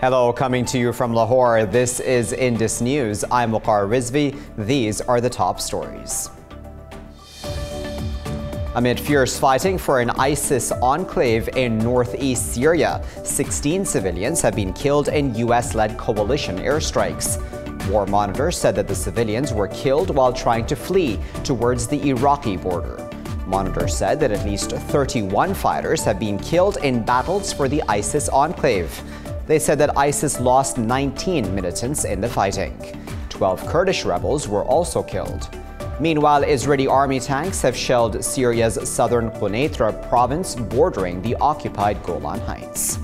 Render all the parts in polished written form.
Hello, coming to you from Lahore, this is Indus News. I'm Waqar Rizvi. These are the top stories. Amid fierce fighting for an ISIS enclave in northeast Syria, 16 civilians have been killed in US-led coalition airstrikes. War monitors said that the civilians were killed while trying to flee towards the Iraqi border. Monitors said that at least 31 fighters have been killed in battles for the ISIS enclave. They said that ISIS lost 19 militants in the fighting. 12 Kurdish rebels were also killed. Meanwhile, Israeli army tanks have shelled Syria's southern Quneitra province bordering the occupied Golan Heights.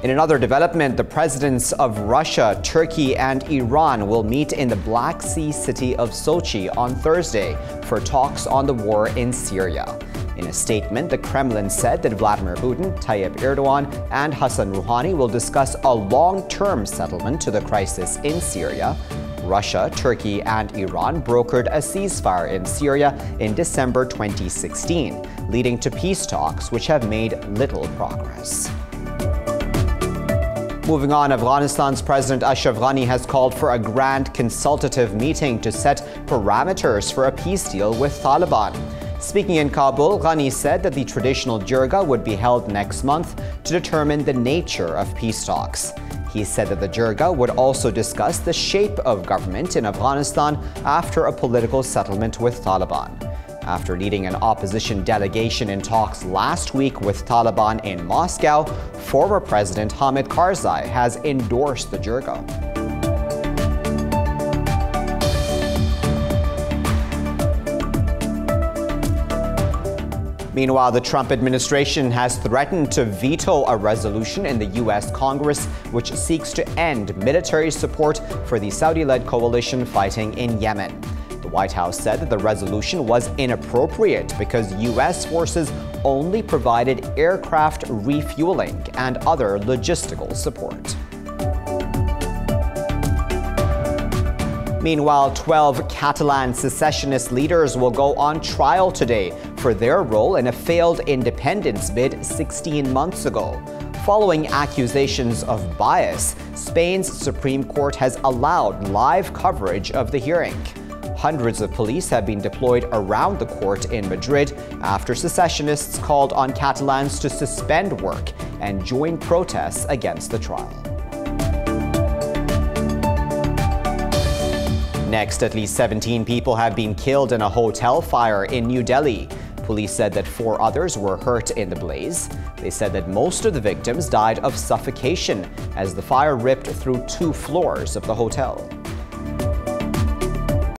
In another development, the presidents of Russia, Turkey, and Iran will meet in the Black Sea city of Sochi on Thursday for talks on the war in Syria. In a statement, the Kremlin said that Vladimir Putin, Tayyip Erdogan, and Hassan Rouhani will discuss a long-term settlement to the crisis in Syria. Russia, Turkey, and Iran brokered a ceasefire in Syria in December 2016, leading to peace talks which have made little progress. Moving on, Afghanistan's President Ashraf Ghani has called for a grand consultative meeting to set parameters for a peace deal with Taliban. Speaking in Kabul, Ghani said that the traditional jirga would be held next month to determine the nature of peace talks. He said that the jirga would also discuss the shape of government in Afghanistan after a political settlement with Taliban. After leading an opposition delegation in talks last week with Taliban in Moscow, former President Hamid Karzai has endorsed the jirga. Meanwhile, the Trump administration has threatened to veto a resolution in the U.S. Congress which seeks to end military support for the Saudi-led coalition fighting in Yemen. The White House said that the resolution was inappropriate because U.S. forces only provided aircraft refueling and other logistical support. Meanwhile, 12 Catalan secessionist leaders will go on trial today for their role in a failed independence bid 16 months ago. Following accusations of bias, Spain's Supreme Court has allowed live coverage of the hearing. Hundreds of police have been deployed around the court in Madrid after secessionists called on Catalans to suspend work and join protests against the trial. Next, at least 17 people have been killed in a hotel fire in New Delhi. Police said that 4 others were hurt in the blaze. They said that most of the victims died of suffocation as the fire ripped through 2 floors of the hotel.